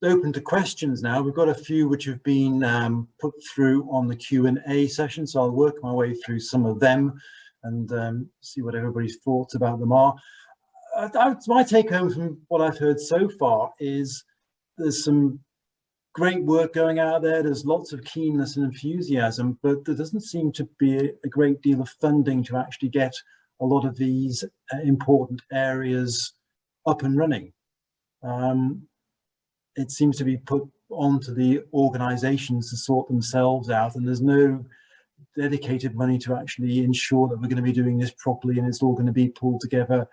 open to questions now. We've got a few which have been put through on the Q&A session, so I'll work my way through some of them and see what everybody's thoughts about them are. My take home from what I've heard so far is there's some great work going out there. There's lots of keenness and enthusiasm, but there doesn't seem to be a great deal of funding to actually get a lot of these important areas up and running. It seems to be put onto the organizations to sort themselves out, and there's no dedicated money to actually ensure that we're going to be doing this properly and it's all going to be pulled together,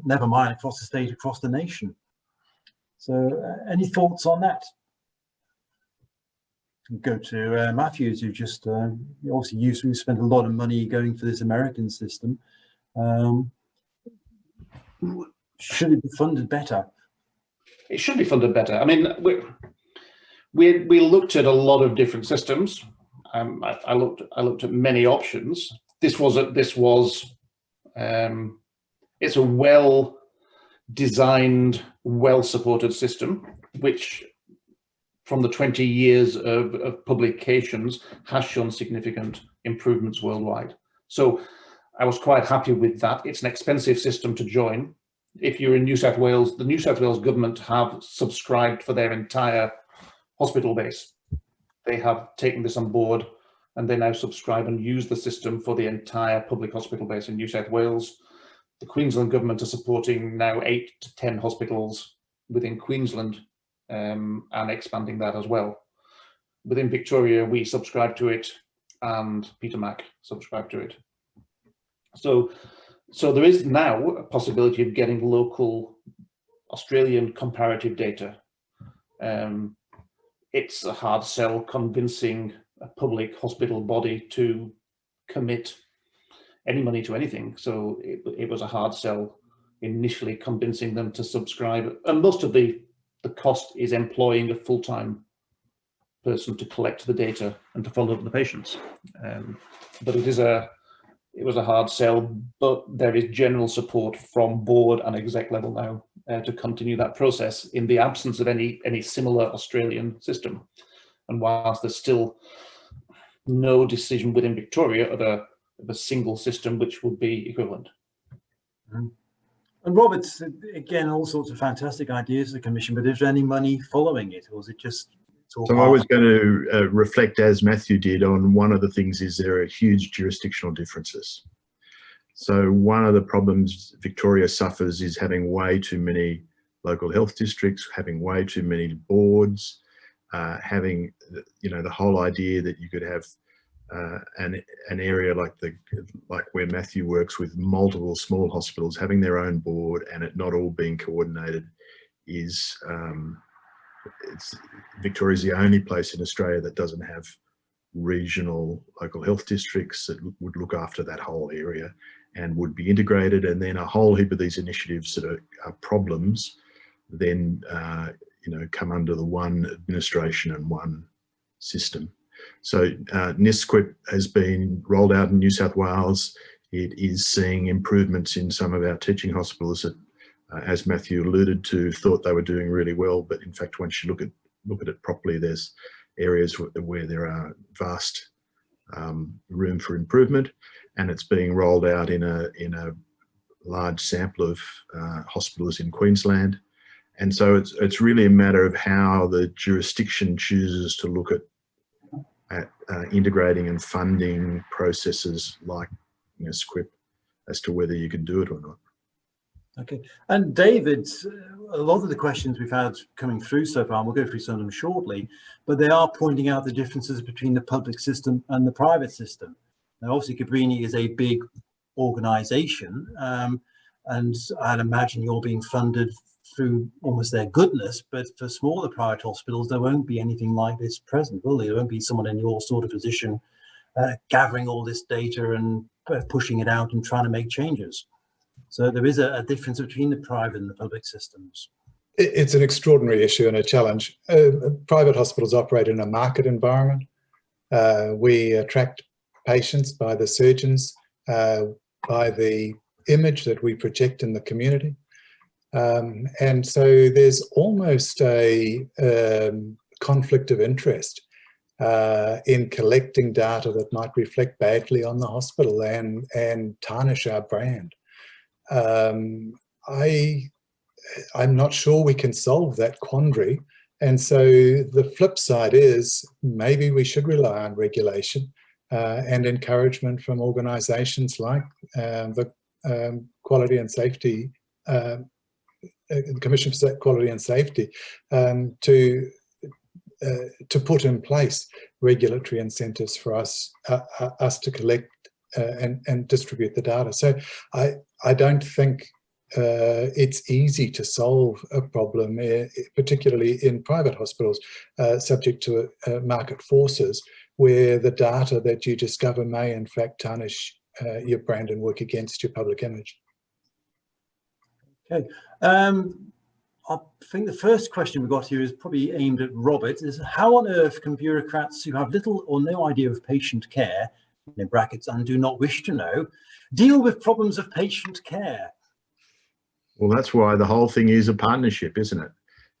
never mind across the state, across the nation. So any thoughts on that? Go to Matthews, who just obviously we spent a lot of money going for this American system. Should it be funded better? It should be funded better. I mean, we looked at a lot of different systems. I looked at many options. It's a well-designed, well-supported system, which from the 20 years of publications has shown significant improvements worldwide. So I was quite happy with that. It's an expensive system to join. If you're in New South Wales, the New South Wales government have subscribed for their entire hospital base. They have taken this on board and they now subscribe and use the system for the entire public hospital base in New South Wales. The Queensland government are supporting now 8 to 10 hospitals within Queensland and expanding that as well. Within Victoria, we subscribe to it and Peter Mac subscribe to it. So there is now a possibility of getting local Australian comparative data. It's a hard sell convincing a public hospital body to commit any money to anything. So it was a hard sell initially convincing them to subscribe. And most of the cost is employing a full-time person to collect the data and to follow up the patients. But it was a hard sell, but there is general support from board and exec level now to continue that process in the absence of any similar Australian system. And whilst there's still no decision within Victoria of a single system which would be equivalent. And Robert's, again, all sorts of fantastic ideas to the Commission, but is there any money following it, or is it just... So I was going to reflect, as Matthew did, on one of the things is there are huge jurisdictional differences. So one of the problems Victoria suffers is having way too many local health districts, having way too many boards, having, you know, the whole idea that you could have an area like where Matthew works with multiple small hospitals having their own board and it not all being coordinated is... Victoria's the only place in Australia that doesn't have regional local health districts that would look after that whole area and would be integrated, and then a whole heap of these initiatives that are problems then you know, come under the one administration and one system. So NISQIP has been rolled out in New South Wales. It is seeing improvements in some of our teaching hospitals that, as Matthew alluded to, thought they were doing really well, but in fact, once you look at it properly, there's areas where there are vast room for improvement, and it's being rolled out in a large sample of hospitals in Queensland. And so it's really a matter of how the jurisdiction chooses to look at integrating and funding processes like, you know, SQIP as to whether you can do it or not. Okay, and David, a lot of the questions we've had coming through so far, and we'll go through some of them shortly, but they are pointing out the differences between the public system and the private system. Now, obviously, Cabrini is a big organisation, and I'd imagine you're being funded through almost their goodness, but for smaller private hospitals, there won't be anything like this present, will there? There won't be someone in your sort of position gathering all this data and pushing it out and trying to make changes. So there is a difference between the private and the public systems. It's an extraordinary issue and a challenge. Private hospitals operate in a market environment. We attract patients by the surgeons, by the image that we project in the community. And so there's almost a conflict of interest in collecting data that might reflect badly on the hospital and tarnish our brand. I'm not sure we can solve that quandary. And so the flip side is maybe we should rely on regulation and encouragement from organisations like the Quality and Safety, the Commission for Quality and Safety, to put in place regulatory incentives for us to collect and distribute the data. So I don't think it's easy to solve a problem, particularly in private hospitals, subject to market forces, where the data that you discover may in fact tarnish your brand and work against your public image. Okay. I think the first question we've got here is probably aimed at Robert. Is how on earth can bureaucrats who have little or no idea of patient care, in brackets, and do not wish to know, deal with problems of patient care? Well, that's why the whole thing is a partnership, isn't it?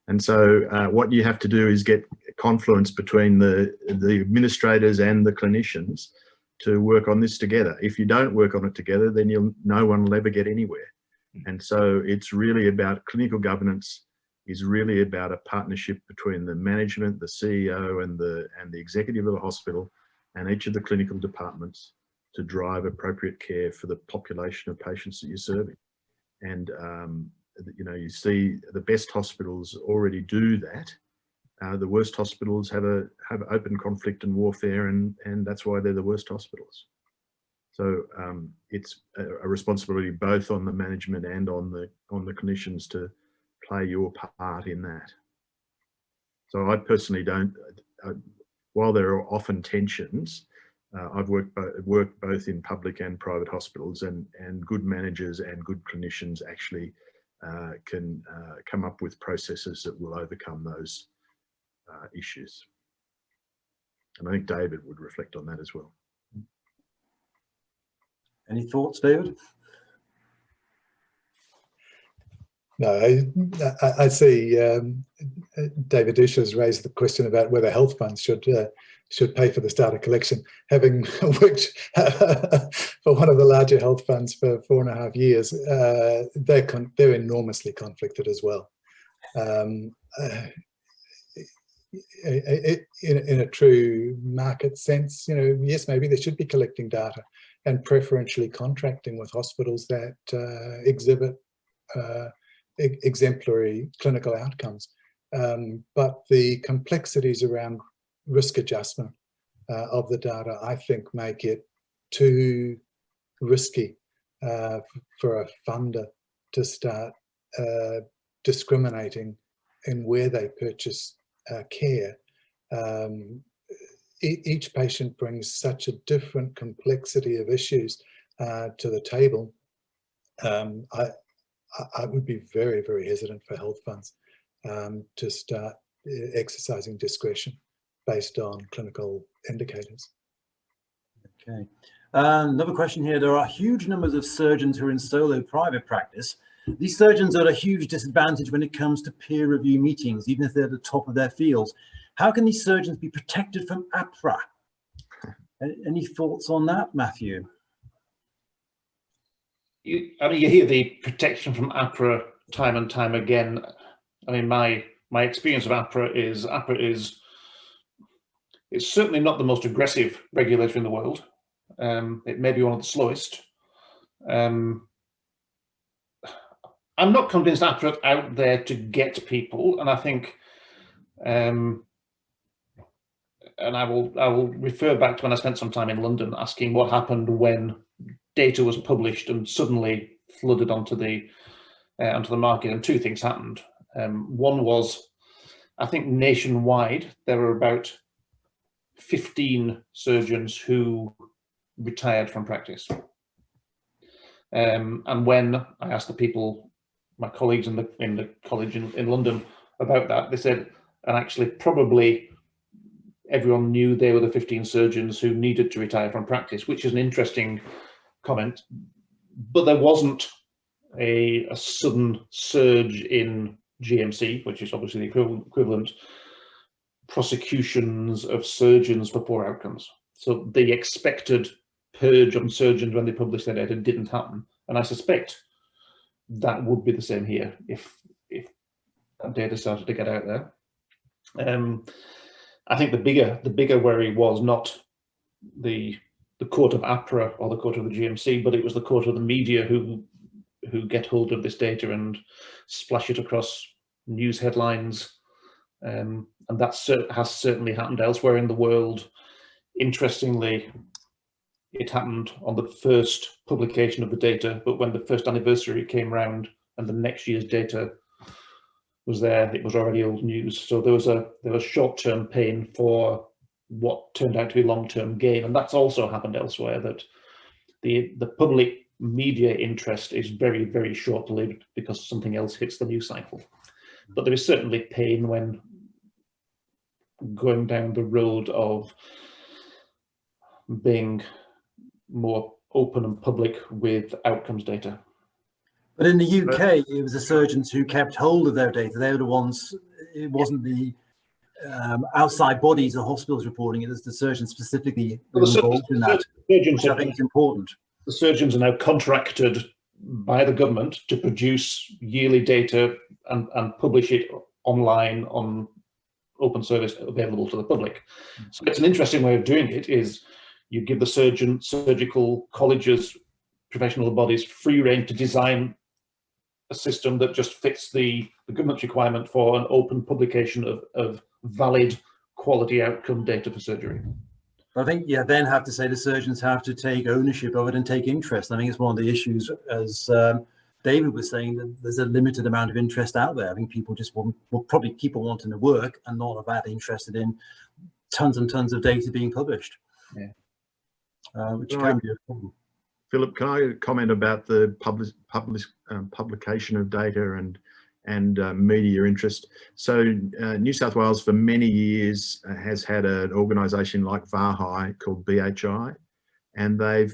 And so what you have to do is get confluence between the administrators and the clinicians to work on this together. If you don't work on it together, then no one will ever get anywhere. And so it's really about clinical governance, is really about a partnership between the management, the CEO and the executive of the hospital and each of the clinical departments to drive appropriate care for the population of patients that you're serving. And you know, you see the best hospitals already do that. The worst hospitals have open conflict and warfare, and that's why they're the worst hospitals. So it's a responsibility both on the management and on the clinicians to play your part in that. So I personally don't. While there are often tensions, I've worked both in public and private hospitals, and good managers and good clinicians actually can come up with processes that will overcome those issues. And I think David would reflect on that as well. Any thoughts, David? No, I see David Dish has raised the question about whether health funds should pay for this data collection. Having worked for one of the larger health funds for 4.5 years, they're enormously conflicted as well. In a true market sense, you know, yes, maybe they should be collecting data and preferentially contracting with hospitals that exhibit exemplary clinical outcomes. But the complexities around risk adjustment of the data, I think, make it too risky for a funder to start discriminating in where they purchase care. Each patient brings such a different complexity of issues to the table. I would be very, very hesitant for health funds to start exercising discretion based on clinical indicators. Okay. Another question here. There are huge numbers of surgeons who are in solo private practice. These surgeons are at a huge disadvantage when it comes to peer review meetings, even if they're at the top of their fields. How can these surgeons be protected from APRA? Any thoughts on that, Matthew? You hear the protection from APRA time and time again. I mean, my experience of APRA is it's certainly not the most aggressive regulator in the world. It may be one of the slowest. I'm not convinced APRA are out there to get people, and I think, and I will refer back to when I spent some time in London asking what happened when data was published and suddenly flooded onto the market, and two things happened. One was, I think nationwide there were about 15 surgeons who retired from practice. And when I asked the people, my colleagues in the college in London about that, they said, and actually probably everyone knew they were the 15 surgeons who needed to retire from practice, which is an interesting comment. But there wasn't a sudden surge in GMC, which is obviously the equivalent prosecutions of surgeons for poor outcomes. So the expected purge on surgeons when they published their data didn't happen, and I suspect that would be the same here if that data started to get out there. I think the bigger worry was not the court of APRA or the court of the GMC, but it was the court of the media who get hold of this data and splash it across news headlines, and that has certainly happened elsewhere in the world. Interestingly, it happened on the first publication of the data, but when the first anniversary came round and the next year's data was there, it was already old news. So there was short-term pain for what turned out to be long-term gain, and that's also happened elsewhere. That the public media interest is very, very short-lived because something else hits the news cycle. But there is certainly pain when going down the road of being more open and public with outcomes data. But in the UK, it was the surgeons who kept hold of their data. They were the ones, it wasn't the outside bodies or hospitals reporting it, it's the surgeons specifically involved in that, which I think is important. The surgeons are now contracted by the government to produce yearly data and publish it online on open service available to the public. So it's an interesting way of doing it, is you give the surgical colleges, professional bodies free rein to design a system that just fits the government's requirement for an open publication of valid quality outcome data for surgery. I think you then have to say the surgeons have to take ownership of it and take interest. I think it's one of the issues, as David was saying, that there's a limited amount of interest out there. I think people just will probably keep on wanting to work and not that interested in tons and tons of data being published. Yeah. Which can be a problem. Philip, can I comment about the publication of data and media interest? So New South Wales for many years has had an organisation like VAHI called BHI, and they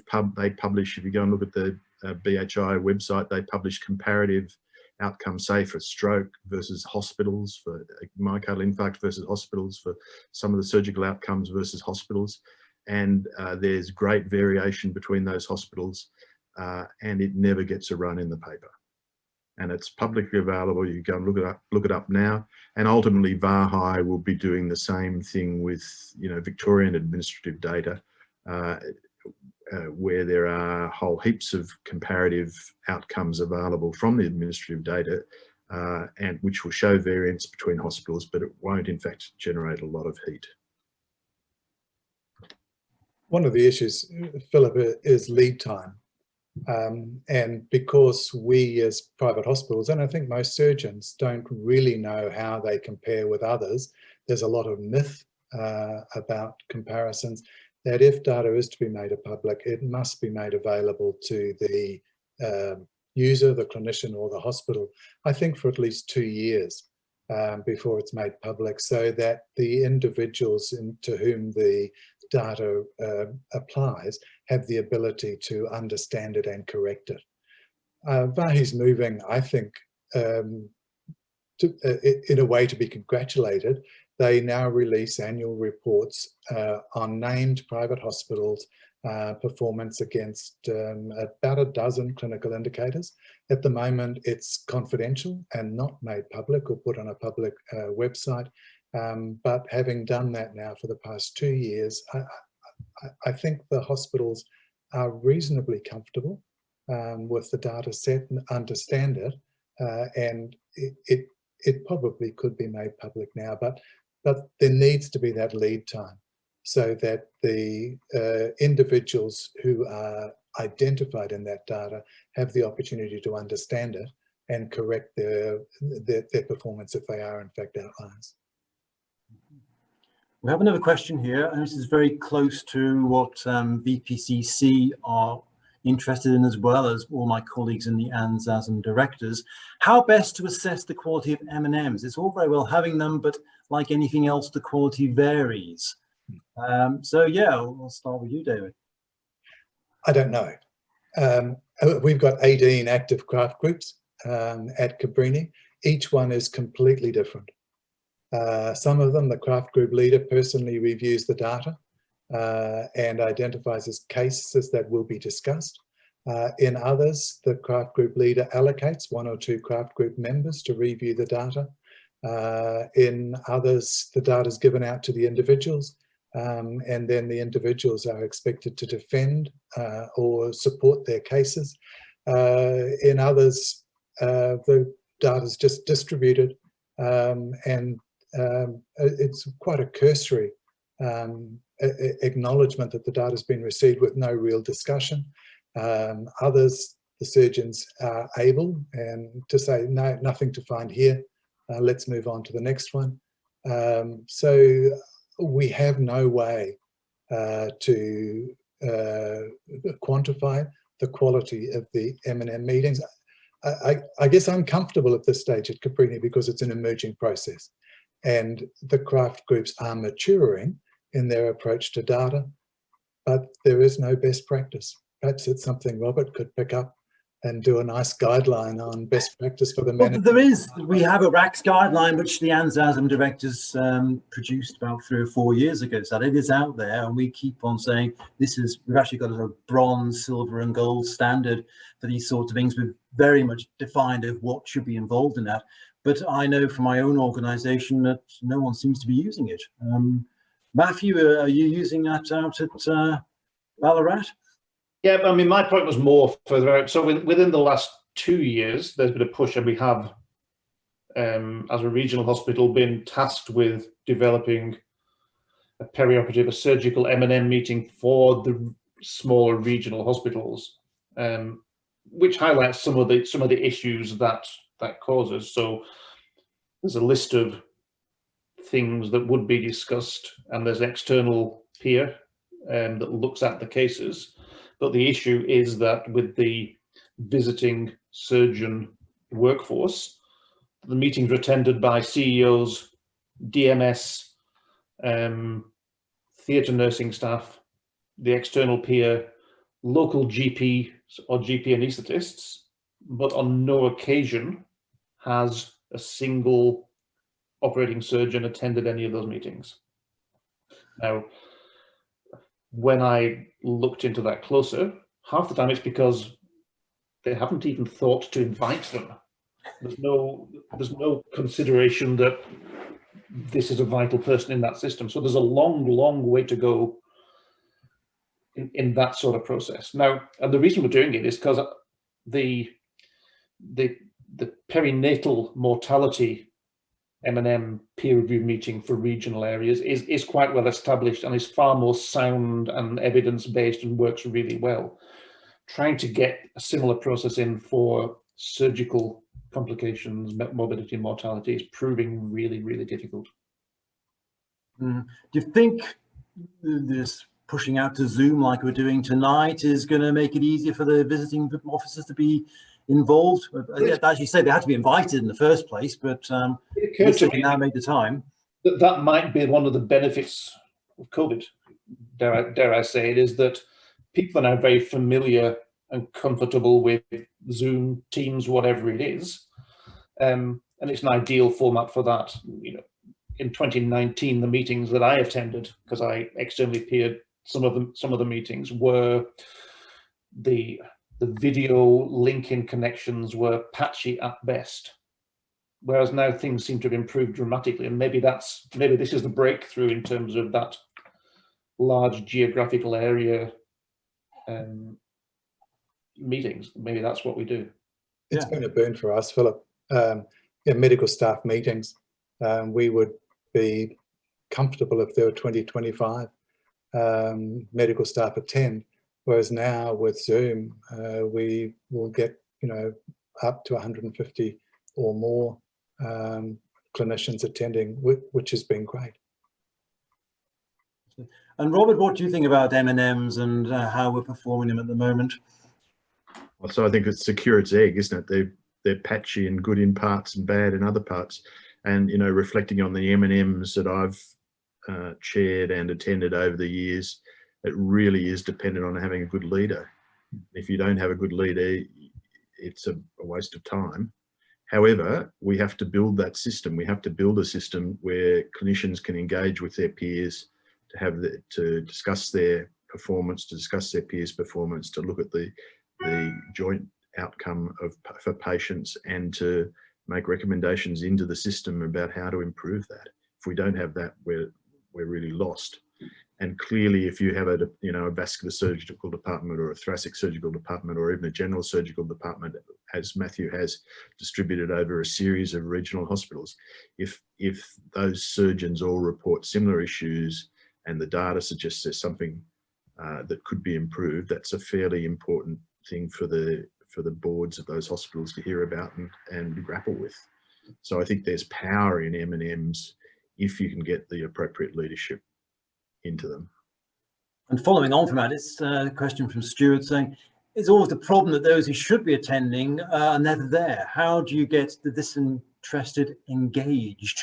publish, if you go and look at the BHI website, they publish comparative outcomes, say for stroke versus hospitals, for myocardial infarct versus hospitals, for some of the surgical outcomes versus hospitals. And there's great variation between those hospitals, and it never gets a run in the paper. And it's publicly available. You can go and look it up now. And ultimately, VAHI will be doing the same thing with, you know, Victorian administrative data, where there are whole heaps of comparative outcomes available from the administrative data, and which will show variance between hospitals, but it won't, in fact, generate a lot of heat. One of the issues, Philip, is lead time. And because we as private hospitals, and I think most surgeons, don't really know how they compare with others, there's a lot of myth about comparisons, that if data is to be made public, it must be made available to the user, the clinician or the hospital, I think for at least 2 years before it's made public, so that the individuals to whom the data applies have the ability to understand it and correct it. VAHI's moving, I think, in a way to be congratulated. They now release annual reports on named private hospitals' performance against about a dozen clinical indicators. At the moment, it's confidential and not made public or put on a public website. But having done that now for the past 2 years, I think the hospitals are reasonably comfortable with the data set and understand it, and it probably could be made public now, but there needs to be that lead time so that the individuals who are identified in that data have the opportunity to understand it and correct their performance if they are in fact outliers. We have another question here, and this is very close to what VPCC are interested in, as well as all my colleagues in the VASM directors. How best to assess the quality of M&Ms? It's all very well having them, but like anything else, the quality varies. So yeah, I'll start with you, David. I don't know. we've got 18 active craft groups at Cabrini. Each one is completely different. Some of them, the craft group leader personally reviews the data and identifies as cases that will be discussed. In others, the craft group leader allocates 1 or 2 craft group members to review the data. In others, the data is given out to the individuals, and then the individuals are expected to defend or support their cases. In others, the data is just distributed, and it's quite a cursory acknowledgement that the data has been received with no real discussion. Others, the surgeons are able to say, no, nothing to find here. Let's move on to the next one. So we have no way to quantify the quality of the M&M meetings. I guess I'm comfortable at this stage at Cabrini because it's an emerging process and the craft groups are maturing in their approach to data, but there is no best practice. Perhaps it's something Robert could pick up and do a nice guideline on best practice for the management. We have a RACS guideline which the VASM directors produced about 3 or 4 years ago, so it is out there, and we keep on saying we've actually got a bronze, silver and gold standard for these sorts of things. We've very much defined of what should be involved in that, but I know from my own organisation that no one seems to be using it. Matthew, are you using that out at Ballarat? Yeah, I mean, my point was more further out. So within the last 2 years, there's been a push, and we have, as a regional hospital, been tasked with developing a perioperative, a surgical M&M meeting for the smaller regional hospitals, which highlights some of the issues that causes. So there's a list of things that would be discussed, and there's an external peer that looks at the cases. But the issue is that with the visiting surgeon workforce, the meetings are attended by CEOs, DMS, theatre nursing staff, the external peer, local GP or GP anaesthetists, but on no occasion has a single operating surgeon attended any of those meetings. Now, when I looked into that closer, half the time it's because they haven't even thought to invite them. There's no consideration that this is a vital person in that system. So there's a long, long way to go in that sort of process. Now, and the reason we're doing it is because the perinatal mortality M&M peer review meeting for regional areas is quite well established and is far more sound and evidence-based and works really well. Trying to get a similar process in for surgical complications, morbidity and mortality is proving really, really difficult. Do you think this pushing out to Zoom like we're doing tonight is going to make it easier for the visiting officers to be involved? As you say, they had to be invited in the first place, but they can now make the time. That might be one of the benefits of COVID, dare I say it, is that people are now very familiar and comfortable with Zoom, Teams, whatever it is, and it's an ideal format for that. You know, in 2019, the meetings that I attended, because I externally peered some of the meetings, were the video link-in connections were patchy at best, whereas now things seem to have improved dramatically, and maybe this is the breakthrough in terms of that large geographical area meetings. Maybe that's what we do. It's been a boon for us, Philip. Medical staff meetings, we would be comfortable if there were 20, 25 medical staff attend. Whereas now with Zoom, we will get, up to 150 or more clinicians attending, which has been great. And Robert, what do you think about M&Ms and how we're performing them at the moment? So I think it's secure its egg, isn't it? They're patchy and good in parts and bad in other parts. And, reflecting on the M&Ms that I've chaired and attended over the years, it really is dependent on having a good leader. If you don't have a good leader, it's a waste of time. However, we have to build that system. We have to build a system where clinicians can engage with their peers, to discuss their performance, to discuss their peers' performance, to look at the joint outcome for patients, and to make recommendations into the system about how to improve that. If we don't have that, we're really lost. And clearly, if you have a vascular surgical department or a thoracic surgical department or even a general surgical department, as Matthew has distributed over a series of regional hospitals, if those surgeons all report similar issues and the data suggests there's something that could be improved, that's a fairly important thing for the boards of those hospitals to hear about and grapple with. So I think there's power in M&Ms if you can get the appropriate leadership into them. And following on from that, it's a question from Stuart saying, it's always the problem that those who should be attending are never there. How do you get the disinterested engaged?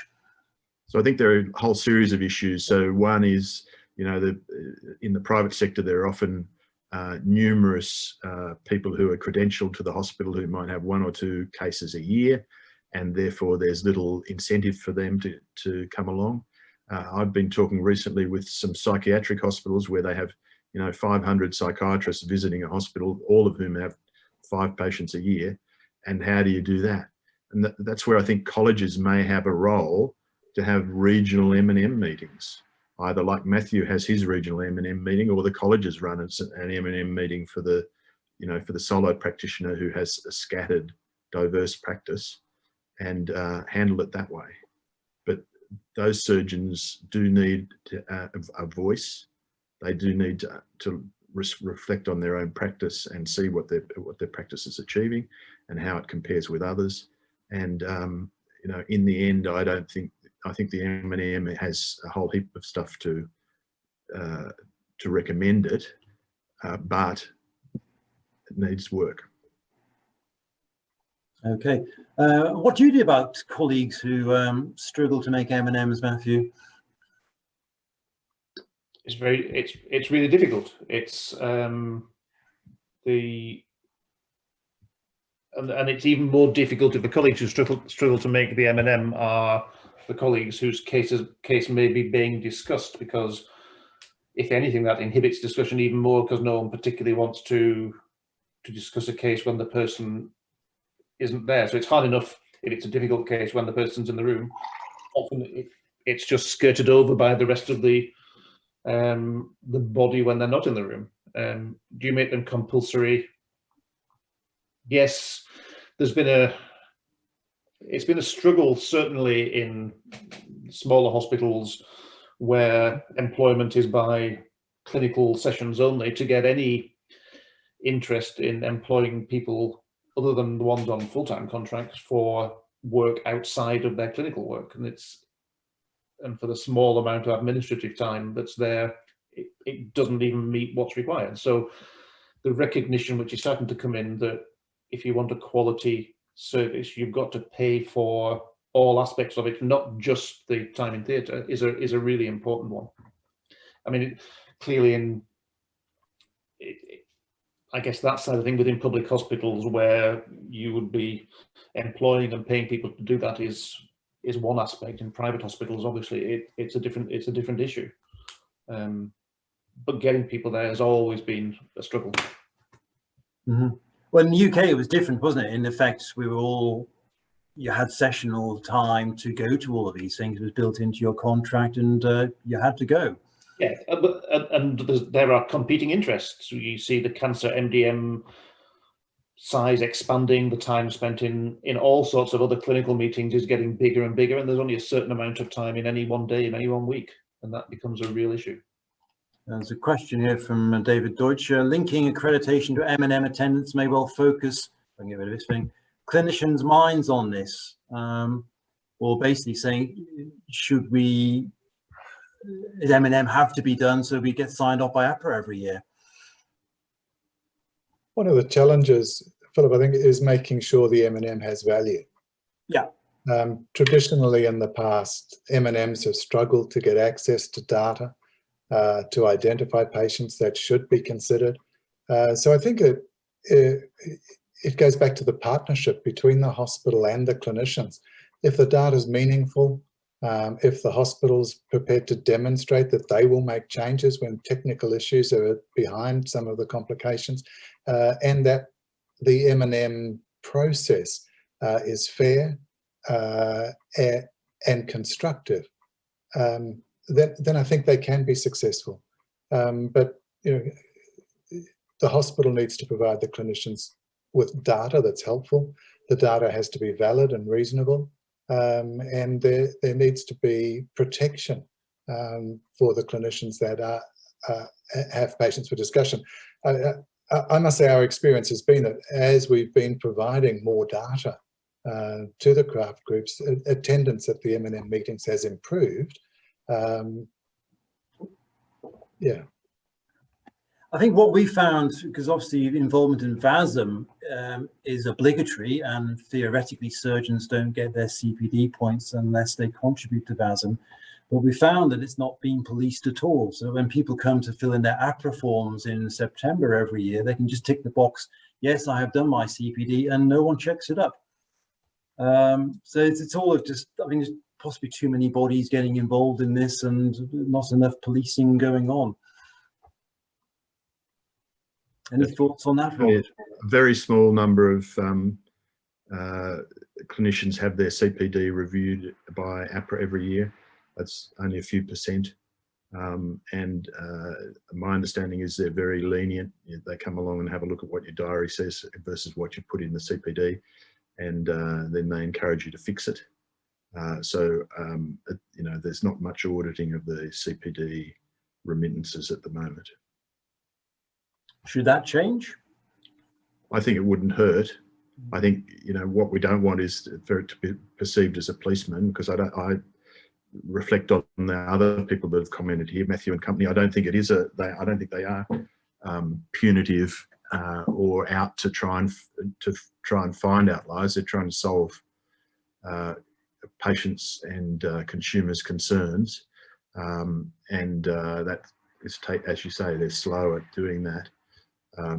So I think there are a whole series of issues. So one is, in the private sector, there are often numerous people who are credentialed to the hospital who might have 1 or 2 cases a year, and therefore there's little incentive for them to come along. I've been talking recently with some psychiatric hospitals where they have, 500 psychiatrists visiting a hospital, all of whom have 5 patients a year. And how do you do that? And that's where I think colleges may have a role to have regional M&M meetings, either like Matthew has his regional M&M meeting, or the colleges run an M&M meeting for the solo practitioner who has a scattered, diverse practice, and handle it that way. But those surgeons do need a voice. They do need to reflect on their own practice and see what their practice is achieving and how it compares with others. And in the end, I think the M&M has a whole heap of stuff to recommend it, but it needs work. Okay. What do you do about colleagues who struggle to make M&Ms, Matthew? It's really difficult. And it's even more difficult if the colleagues who struggle to make the M&M are the colleagues whose case may be being discussed, because if anything, that inhibits discussion even more, because no one particularly wants to discuss a case when the person isn't there. So it's hard enough if it's a difficult case when the person's in the room. Often it's just skirted over by the rest of the body when they're not in the room. Do you make them compulsory? Yes, it's been a struggle, certainly in smaller hospitals where employment is by clinical sessions only, to get any interest in employing people other than the ones on full-time contracts for work outside of their clinical work. And for the small amount of administrative time that's there, it doesn't even meet what's required. So the recognition which is starting to come in that if you want a quality service, you've got to pay for all aspects of it, not just the time in theatre, is a really important one. I mean, clearly I guess that side of the thing within public hospitals, where you would be employing and paying people to do that, is one aspect. In private hospitals, obviously, it's a different issue. But getting people there has always been a struggle. Mm-hmm. Well, in the UK, it was different, wasn't it? In effect, you had sessional time to go to all of these things. It was built into your contract, and you had to go. Yeah, and there are competing interests. You see the cancer MDM size expanding, the time spent in all sorts of other clinical meetings is getting bigger and bigger, and there's only a certain amount of time in any one day, in any one week, and that becomes a real issue. There's a question here from David Deutsch. Linking accreditation to M&M attendance may well focus, I can get rid of this thing, clinicians' minds on this, or basically saying, does M&M have to be done so we get signed off by APRA every year? One of the challenges, Philip, I think, is making sure the M&M has value. Yeah. Traditionally in the past, M&Ms have struggled to get access to data, to identify patients that should be considered. So I think it goes back to the partnership between the hospital and the clinicians. If the data is meaningful, if the hospital's prepared to demonstrate that they will make changes when technical issues are behind some of the complications, and that the M&M process is fair and constructive, then I think they can be successful. But the hospital needs to provide the clinicians with data that's helpful. The data has to be valid and reasonable, and there needs to be protection for the clinicians that have patients for discussion. I must say our experience has been that as we've been providing more data to the craft groups, attendance at the M&M meetings has improved. Yeah. I think what we found, because obviously involvement in VASM is obligatory, and theoretically surgeons don't get their CPD points unless they contribute to VASM, but we found that it's not being policed at all. So when people come to fill in their APRA forms in September every year, they can just tick the box, yes, I have done my CPD, and no one checks it up. So it's all of just, I think there's possibly too many bodies getting involved in this and not enough policing going on. Any thoughts on that, Robert? A very small number of clinicians have their CPD reviewed by APRA every year. That's only a few percent. And my understanding is they're very lenient. They come along and have a look at what your diary says versus what you put in the CPD, and then they encourage you to fix it. You know, there's not much auditing of the CPD remittances at the moment. Should that change? I think it wouldn't hurt. I think, you know, what we don't want is for it to be perceived as a policeman, because I reflect on the other people that have commented here, Matthew and company. I don't think it is I don't think they are punitive or out to try and find outliers. They're trying to solve patients' and consumers' concerns, and that is, as you say, they're slow at doing that.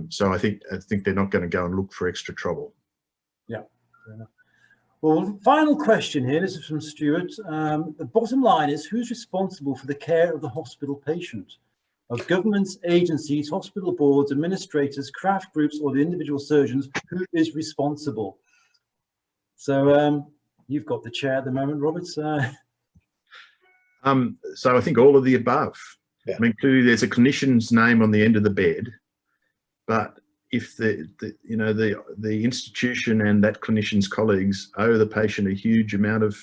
So I think they're not going to go and look for extra trouble. Yeah, fair enough. Well, final question here. This is from Stuart. The bottom line is, who's responsible for the care of the hospital patient? Of governments, agencies, hospital boards, administrators, craft groups, or the individual surgeons, who is responsible? So you've got the chair at the moment, Robert. So I think all of the above. Yeah. I mean, clearly there's a clinician's name on the end of the bed, but if the institution and that clinician's colleagues owe the patient a huge amount of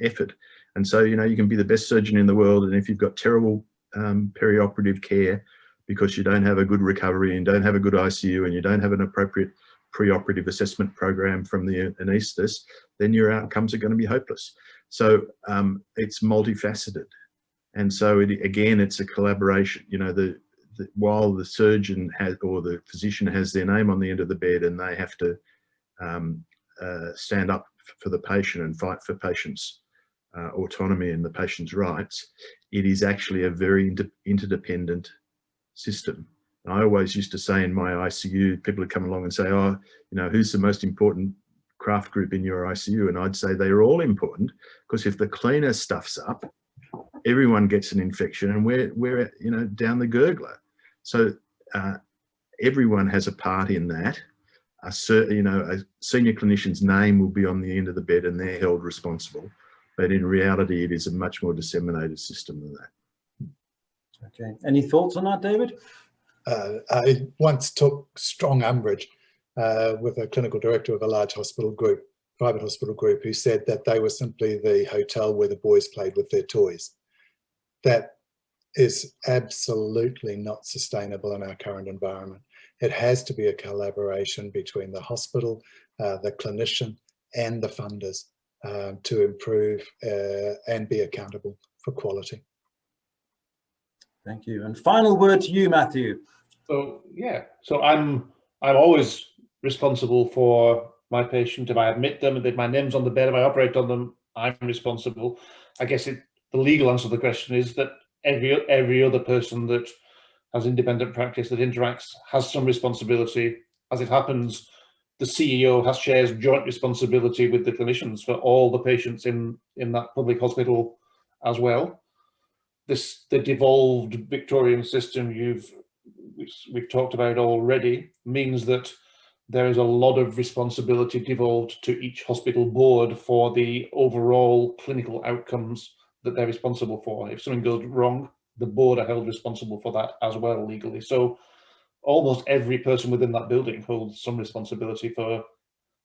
effort, and so, you know, you can be the best surgeon in the world, and if you've got terrible perioperative care because you don't have a good recovery and don't have a good ICU and you don't have an appropriate preoperative assessment program from the anaesthetist, then your outcomes are going to be hopeless. So it's multifaceted, and so again, it's a collaboration. You know, while the surgeon has, or the physician has their name on the end of the bed, and they have to stand up for the patient and fight for patients' autonomy and the patient's rights, it is actually a very interdependent system. And I always used to say in my ICU, people would come along and say, oh, you know, who's the most important craft group in your ICU? And I'd say they're all important, because if the cleaner stuffs up, everyone gets an infection, and we're you know, down the gurgler. So everyone has a part in that. A senior clinician's name will be on the end of the bed, and they're held responsible. But in reality, it is a much more disseminated system than that. Okay. Any thoughts on that, David? I once took strong umbrage with a clinical director of a large hospital group, private hospital group, who said that they were simply the hotel where the boys played with their toys. That is absolutely not sustainable in our current environment. It has to be a collaboration between the hospital, the clinician, and the funders to improve and be accountable for quality. Thank you. And final word to you, Matthew. So yeah, so I'm always responsible for my patient. If I admit them, if my name's on the bed, if I operate on them, I'm responsible. I guess the legal answer to the question is that every other person that has independent practice that interacts, has some responsibility. As it happens, the CEO shares joint responsibility with the clinicians for all the patients in that public hospital as well. The devolved Victorian system we've talked about already means that there is a lot of responsibility devolved to each hospital board for the overall clinical outcomes that they're responsible for. If something goes wrong, the board are held responsible for that as well legally. So almost every person within that building holds some responsibility for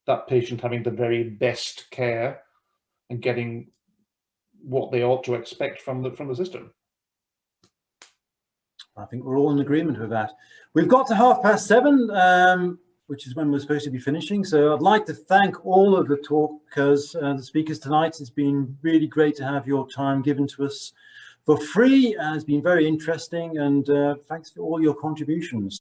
that patient having the very best care and getting what they ought to expect from the system. I think we're all in agreement with that. We've got to 7:30, which is when we're supposed to be finishing. So I'd like to thank all of the talkers, the speakers tonight. It's been really great to have your time given to us for free. It's been very interesting, and thanks for all your contributions.